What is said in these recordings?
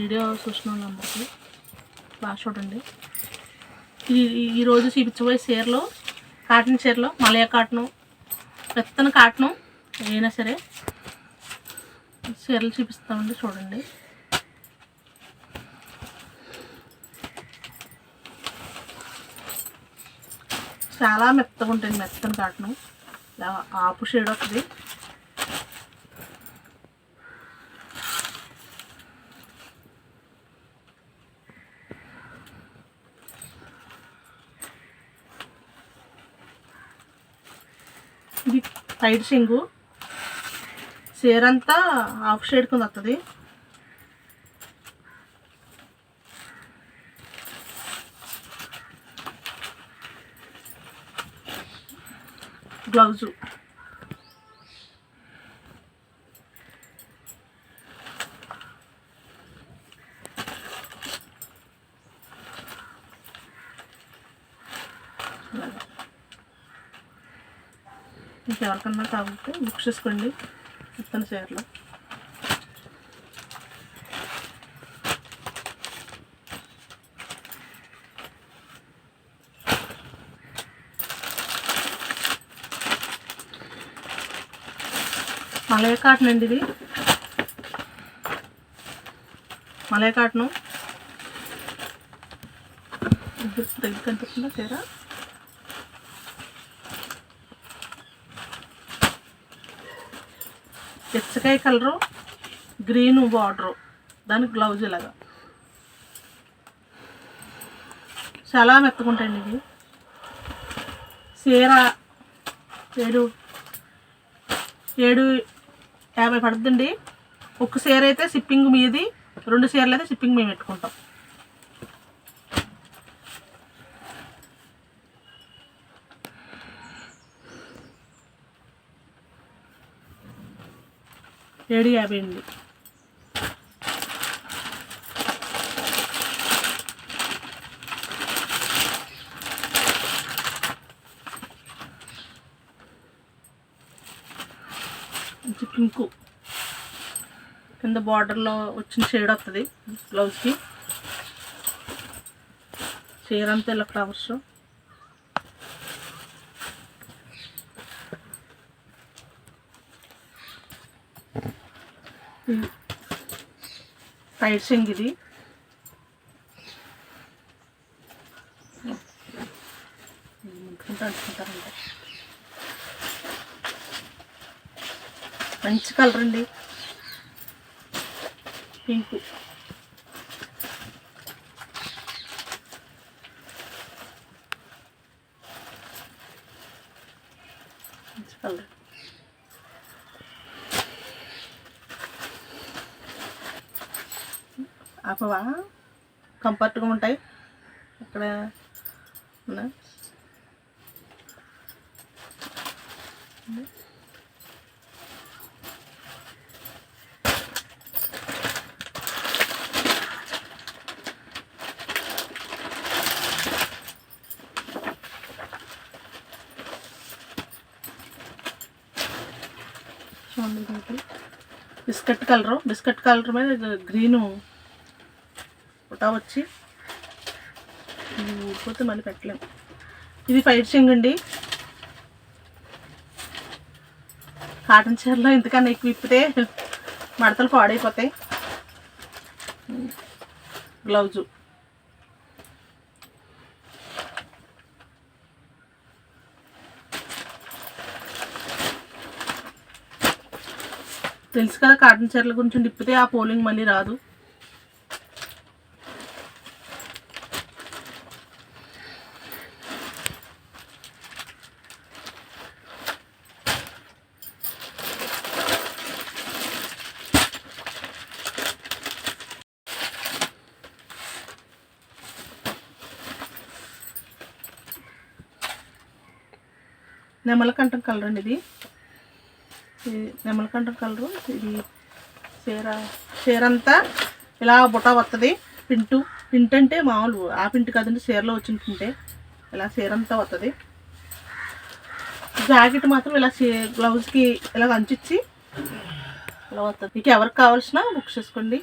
Video చూసిన వాళ్ళందరికీ బాగా చూడండి. ఈరోజు చూపించబోయే చీరలు కాటన్ చీరలు, మలయ కాటను, మెత్తన కాటను అయినా సరే చీరలు చూపిస్తామండి. చూడండి. చాలా మెత్తగా ఉంటుంది మెత్తన కాటను. ఇలా ఆపు షేడ్ వస్తుంది. ఇది సైడ్ సింగు, చీర అంతా హాఫ్ షేడ్ కింద వస్తుంది. బ్లౌజు మీకు ఎవరికన్నా కాకపోతే బుక్ చేసుకోండి. మొత్తం చీరలు మలయ కాటన్ అండి. ఇది మలయ కాటను. దగ్గర కనిపిస్తుందా చీర? పిచ్చకాయ కలరు, గ్రీను బార్డరు, దానికి బ్లౌజ్ ఇలాగా చాలా మెత్తకుంటాయండి. ఇది చీర 750 పడుతుందండి. ఒక చీర అయితే షిప్పింగ్ మీది, 2 చీరలు అయితే షిప్పింగ్ మేము పెట్టుకుంటాం. $750 అండి. పింకు కింద బార్డర్లో వచ్చిన షేడ్ వస్తుంది బ్లౌజ్కి. చీర అంతా ఇలా ఫ్లవర్స్. సైడ్ సింగ్ ఇది. అంటుకుంటారంటే మంచి కలర్ అండి, పింక్. మంచి కలర్. ఆపవా కంఫర్ట్గా ఉంటాయి. అక్కడ చూడండి. బిస్కెట్ కలర్ మీద గ్రీను పుటా వచ్చి ఊడిపోతే మళ్ళీ పెట్టలేము. ఇది ఫైట్ సింగ్ అండి. కాటన్ చీరలో ఇంతకన్నా ఎక్కువ విప్పితే మడతలు పాడైపోతాయి. బ్లౌజు తెలుసు కదా, కాటన్ చీరల గురించి నిప్పితే ఆ పోలింగ్ మళ్ళీ రాదు. నెమలకంఠం కలర్ అండి. ఇది నెమలకంఠం కలరు. ఇది చీర అంతా ఇలా బుట్ట వస్తుంది. పింటు అంటే మామూలు ఆ పింటు కాదండి, చీరలో వచ్చిన పింటే. ఇలా చీర అంతా వస్తుంది. జాకెట్ మాత్రం ఇలా బ్లౌజ్కి ఇలా అంచిచ్చి ఇలా వస్తుంది. మీకు ఎవరికి కావాల్సిన బుక్ చేసుకోండి.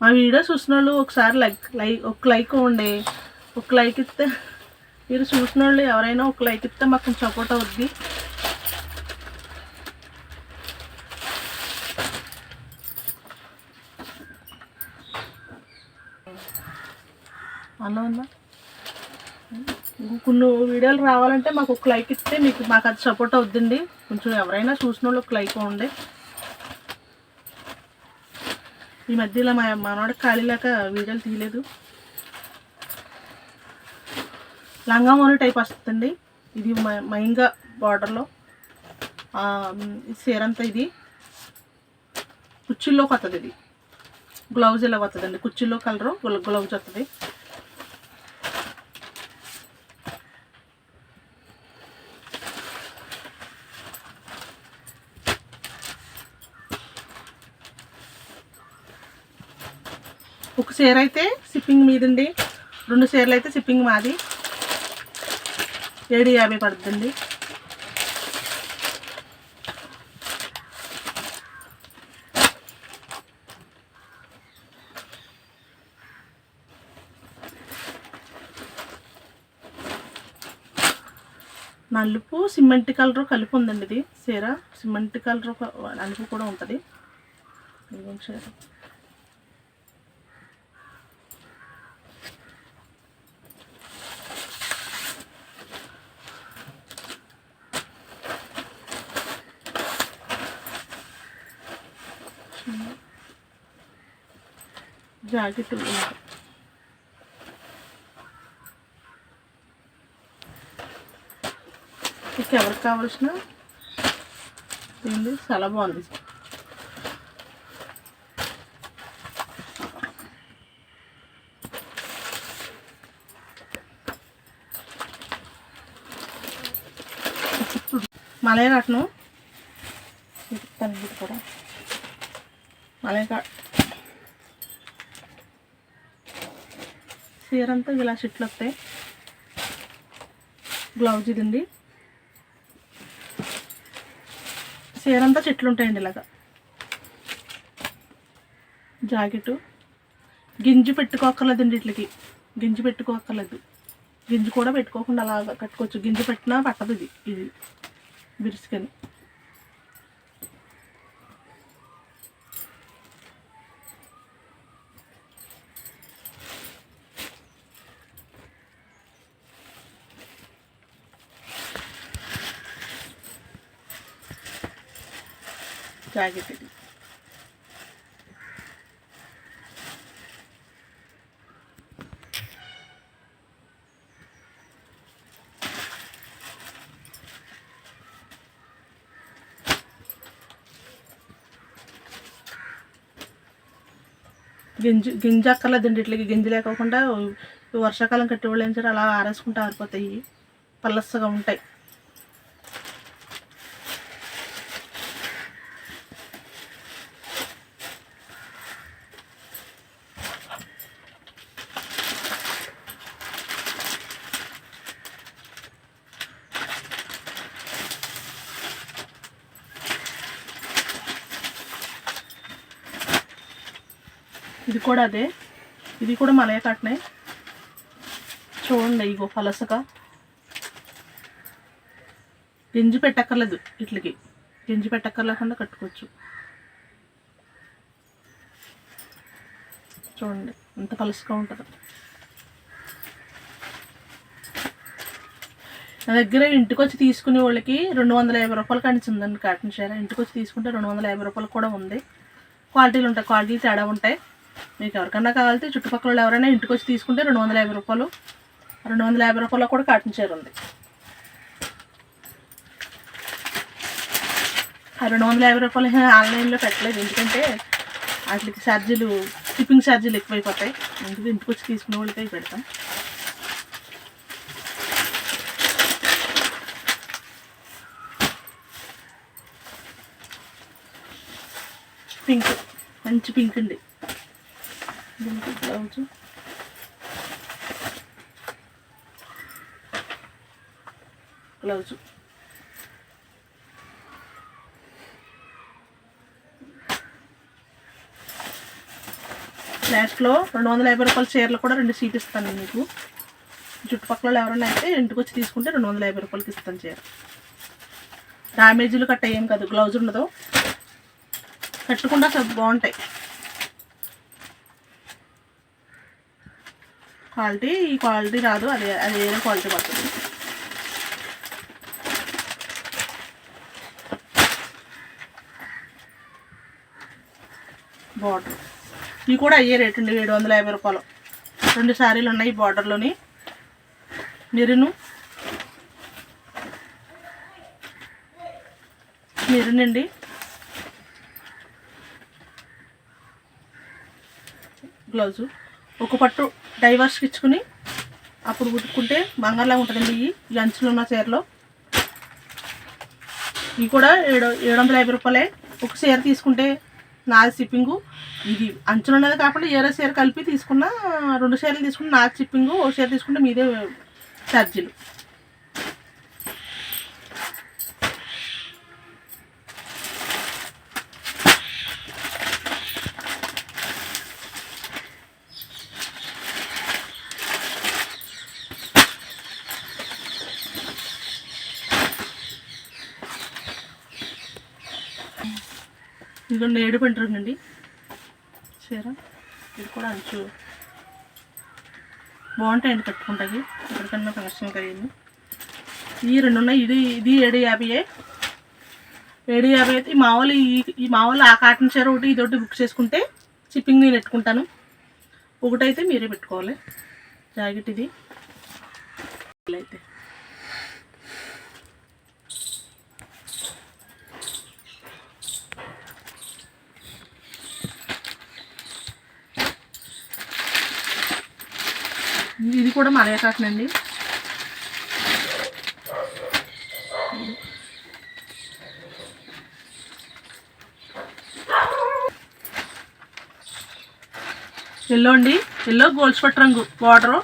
మా వీడియో చూసిన వాళ్ళు ఒకసారి ఒక లైక్ ఇవ్వండి. ఒక లైక్ ఇస్తే, మీరు చూసిన వాళ్ళు ఎవరైనా ఒక లైక్ ఇస్తే మాకు కొంచెం సపోర్ట్ అవుద్ది. అలా ఉందా? కొన్ని వీడియోలు రావాలంటే మాకు ఒక లైక్ ఇస్తే మాకు అది సపోర్ట్ అవుద్దండి. కొంచెం ఎవరైనా చూసిన వాళ్ళు ఒక లైక్ ఇవ్వండి. ఈ మధ్యలో మనవాడికి ఖాళీ లేక వీడియోలు తీయలేదు. లంగామోని టైప్ వస్తుందండి. ఇది మైన్గా బార్డర్లో చీర అంతా ఇది కుర్చీల్లోకి వస్తుంది. ఇది బ్లౌజ్ ఇలా వస్తుందండి. కుర్చీల్లో కలరు బ్లౌజ్ వస్తుంది. ఒక చీర అయితే షిప్పింగ్ మీదండి, 2 చీరలు అయితే షిప్పింగ్ మాది. 750 పడుతుందండి. నలుపు సిమెంట్ కలర్ కలిపి ఉందండి. ఇది చీర సిమెంట్ కలర్ నలుపు కూడా ఉంటుంది. చీర జాకెట్ ఎవరికి కావాల్సిన ఏంటి చాలా బాగుంది. మలై కాటను కూడా మలై చీర అంతా ఇలా చెట్లు వస్తాయి. బ్లౌజ్ ఇదండి. చీర అంతా చెట్లు ఉంటాయండి. ఇలాగా జాకెట్ గింజి పెట్టుకోక్కర్లేదండి. వీటికి గింజి పెట్టుకోక్కర్లేదు. గింజి కూడా పెట్టుకోకుండా అలాగా కట్టుకోవచ్చు. గింజి పెట్టినా పట్టదు. ఇది బిరుసుకని. జాకెట్ ఇది గింజ అక్కర్లేదండి. ఇట్లకి గింజ లేకోకుండా వర్షాకాలం కట్టేవాళ్ళు ఏం సరే అలా ఆరేసుకుంటే ఆరిపోతాయి. పల్లస్సగా ఉంటాయి. ఇది కూడా అదే. ఇది కూడా మలై కాటనే. చూడండి, ఇగో పలసగా గింజి పెట్టక్కర్లేదు. ఇట్లకి గింజి పెట్టక్కర్లేకుండా కట్టుకోవచ్చు. చూడండి ఎంత పలసగా ఉంటుందో. నా దగ్గర ఇంటికి వచ్చి తీసుకునే వాళ్ళకి 250 రూపాయలు కనిచిందండి కాటన్ చీర. ఇంటికి వచ్చి తీసుకుంటే 250 రూపాయలు కూడా ఉంది. క్వాలిటీలు ఉంటాయి, క్వాలిటీలు తేడా ఉంటాయి. మీకు ఎవరికన్నా కావాలంటే చుట్టుపక్కల వాళ్ళు ఎవరైనా ఇంటికి వచ్చి తీసుకుంటే 250 రూపాయలు. 250 రూపాయలు కూడా కాటన్ చీర ఉంది. ఆ 250 రూపాయలు ఆన్లైన్లో పెట్టలేదు. ఎందుకంటే వాటికి ఛార్జీలు, షిప్పింగ్ ఛార్జీలు ఎక్కువైపోతాయి. అందుకే ఇంటికి వచ్చి తీసుకునే వాళ్ళకి పెడతాం. పింక్, మంచి పింక్ అండి. దీనికి బ్లౌజు లాస్ట్లో 250 రూపాయల చీరలు కూడా 2 చూపిస్తాను మీకు. చుట్టుపక్కల ఎవరైనా అయితే ఇంటికి వచ్చి తీసుకుంటే 250 రూపాయలకి ఇస్తాను చీర. డ్యామేజీలు కట్ట ఏం కాదు, గ్లౌజ్ ఉండదు, కట్టుకుండా అసలు బాగుంటాయి. క్వాలిటీ ఈ క్వాలిటీ రాదు, అది వేరే క్వాలిటీ పడుతుంది. బార్డర్ ఇవి కూడా అయ్యే రేట్ అండి, 750 రూపాయలు. 2 శారీలు ఉన్నాయి బార్డర్లోని. మెరూన్ అండి, బ్లౌజు ఒక పట్టు డైవర్స్కి ఇచ్చుకుని అప్పుడు కుట్టుకుంటే బంగారులాగా ఉంటుందండి. ఈ అంచులు ఉన్న చీరలో ఇవి కూడా 750 రూపాయలే. ఒక చీర తీసుకుంటే నాది షిప్పింగు, ఇది అంచులు ఉన్నది కాకుండా ఏరే చీర కలిపి తీసుకున్న 2 చీరలు తీసుకుంటే నాది షిప్పింగు, ఒక చీర తీసుకుంటే మీదే ఛార్జీలు. ఇదిగోండి 7 పెంటరండి చీర. ఇది కూడా అంచు బాగుంటాయండి, కట్టుకుంటాయి ఎక్కడికన్నా ఫంక్షన్ అయ్యింది. ఈ 2 ఉన్నాయి. ఇది 750. 750 అయితే ఈ మామూలు ఆ కాటన్ చీర ఒకటి ఇది ఒకటి బుక్ చేసుకుంటే షిప్పింగ్ నేను పెట్టుకుంటాను. ఒకటైతే మీరే పెట్టుకోవాలి. జాకెట్ ఇది అయితే ఇది కూడా మలయ కాటన్ అండి. ఎల్లో అండి, ఎల్లో గోల్డ్ స్పట్ రంగు బార్డరు,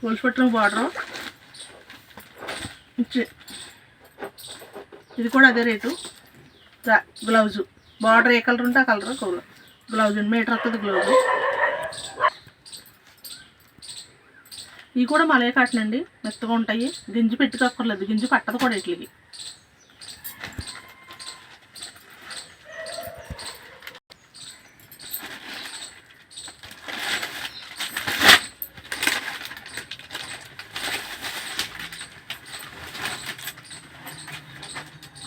గోల్డ్ స్పట్ రంగు బార్డరు. ఇది కూడా అదే రేటు. బ్లౌజు బార్డర్ ఏ కలర్ ఉంటే ఆ కలర్ బ్లౌజ్ అండి, మీటర్ వస్తుంది బ్లౌజు. ఇవి కూడా మలయ కాటన్ అండి, మెత్తగా ఉంటాయి. గింజి పెట్టుకోక్కర్లేదు, గింజి పట్టదు కూడా ఇట్లకి.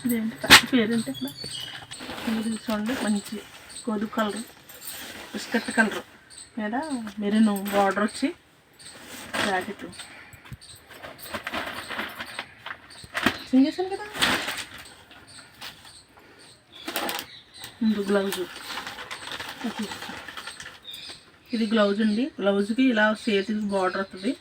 ఇదేంటి పేరేంటి ఇక్కడ ఇది చూడండి, మంచి గోధుమ కలరు, బిస్కెట్ కలరు మీద మెరూన్ బార్డర్ వచ్చి జాకెట్ చేశాను కదా. ముందు బ్లౌజు ఇది బ్లౌజ్ అండి. బ్లౌజ్కి ఇలా చేతికి బార్డర్ వస్తుంది.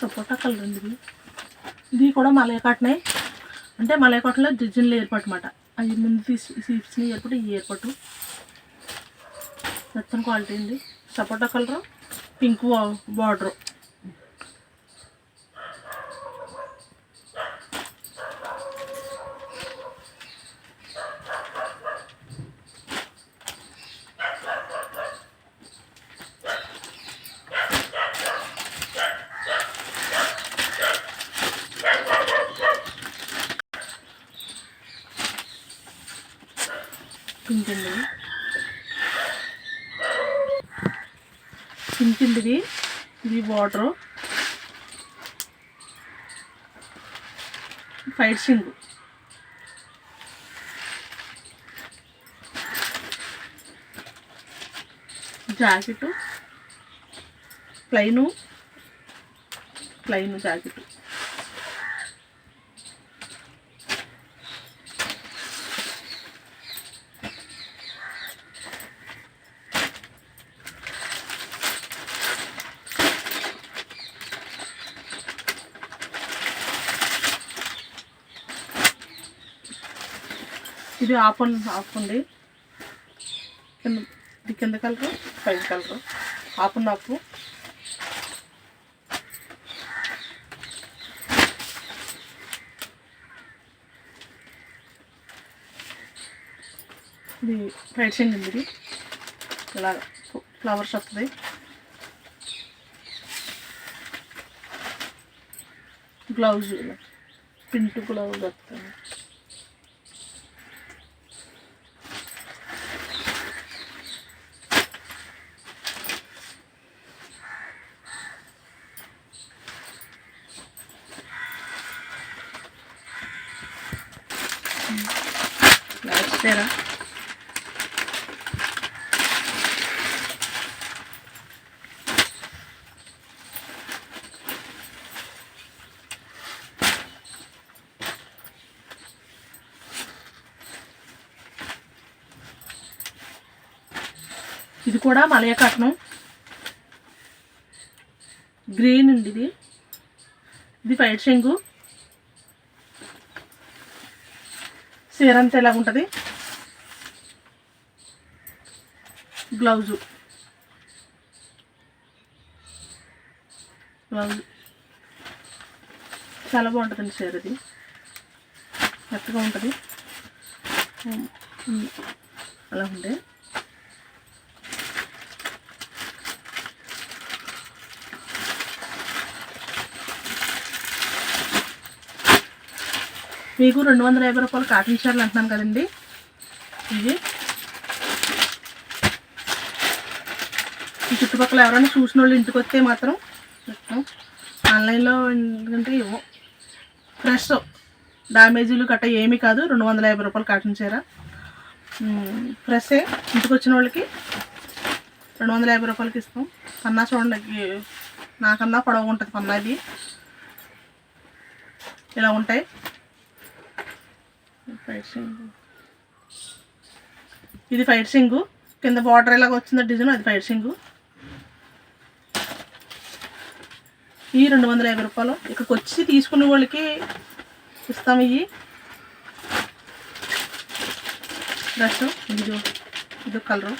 సపోటా కలర్ అండి. ఇది కూడా మలయ కాటనే, అంటే మలయ కాటన్లో డిజైన్లు ఏర్పాటు అన్నమాట. అవి ముందు తీసిన ఏర్పాటు, ఈ ఏర్పాటు మొత్తం క్వాలిటీ అండి. సపోటా కలరు, పింక్ బార్డరు. పింక్ అండి, పింక్ అండి. ఇది border, fight Singh, jacket plain jacket. ఇది హాఫ్ ఉంది, కింద కలరు పైన కలరు, హాఫ్ అండ్ హాఫ్. ఇది రైట్ సైడ్ ఉంది, ఇది ఇలా ఫ్లవర్స్ వస్తుంది. గ్లౌజ్ పింక్ గ్లౌజ్ వస్తుంది. చీర ఇది కూడా మలయ కాటనం, గ్రీన్ ఉంది. ఇది ఫైట్ శంగు. చీర అంతా ఎలా ఉంటుంది. బ్లౌజు చాలా బాగుంటుందండి చీర. ఇది మెత్తగా ఉంటుంది. అలా ఉండే మీకు 250 రూపాయలు కాటన్ చీరలు అంటున్నాను కదండి. ఇది ఈ చుట్టుపక్కల ఎవరైనా చూసిన వాళ్ళు ఇంటికి వస్తే మాత్రం ఆన్లైన్లో ఎందుకంటే ఫ్రెష్ డ్యామేజీలు గట్ట ఏమీ కాదు. 250 రూపాయలు కాటన్ చీర ఫ్రెషే. ఇంటికి వచ్చిన వాళ్ళకి 250 రూపాయలకి ఇస్తాం. పన్నా చూడండి, నాకన్నా పొడవుగా ఉంటుంది పన్నా. ఇది ఇలా ఉంటాయి. ఇది ఫైట్ సింగు, కింద బార్డర్ ఎలాగ వచ్చిందో డిజైన్, అది ఫైట్ సింగు. ఈ 250 రూపాయలు. ఇక్కడికి వచ్చి తీసుకునే వాళ్ళకి ఇస్తాము. ఇవి డ్రెస్ ఇది కలరు.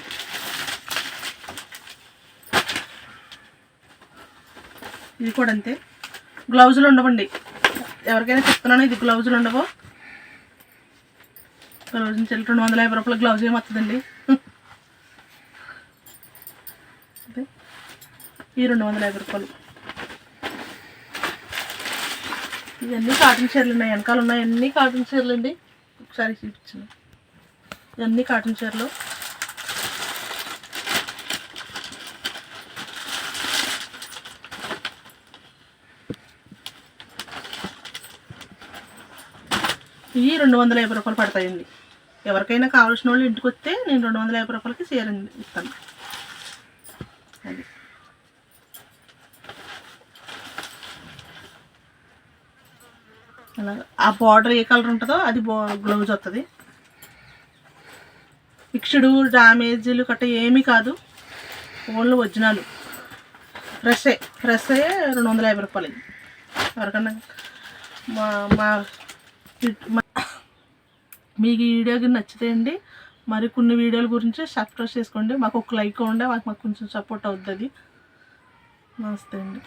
ఇది కూడా అంతే. గ్లౌజులు ఉండవండి, ఎవరికైనా చెప్తున్నాను. ఇది గ్లౌజులు ఉండవు. గ్లౌజ్ నుంచి 250 రూపాయల గ్లౌజ్ ఏమవుతుందండి. ఈ 250 రూపాయలు. ఇవన్నీ కాటన్ చీరలు ఉన్నాయి, వెనకాల ఉన్నాయి అన్నీ కాటన్ చీరలు అండి. ఒకసారి చూపించాను, ఇవన్నీ కాటన్ చీరలు. ఇవి 250 రూపాయలు పడతాయండి. ఎవరికైనా కావాల్సిన వాళ్ళు ఇంటికి వస్తే నేను 250 రూపాయలకి చీర ఇస్తాను. అది అలాగా. ఆ బార్డర్ ఏ కలర్ ఉంటుందో అది బ్లౌజ్ వస్తుంది. ఫిక్స్డ్ డ్యామేజీలు గట్ట ఏమీ కాదు, ఓన్లీ ఒరిజినల్ ఫ్రెషే. 250 రూపాయలు. ఎవరికన్నా మీకు ఈ వీడియో నచ్చితే అండి మరి కొన్ని వీడియోల గురించి సబ్స్క్రైబ్ చేసుకోండి. మాకు ఒక లైక్ ఉండే మాకు కొంచెం సపోర్ట్ అవుతుంది. నమస్తే అండి.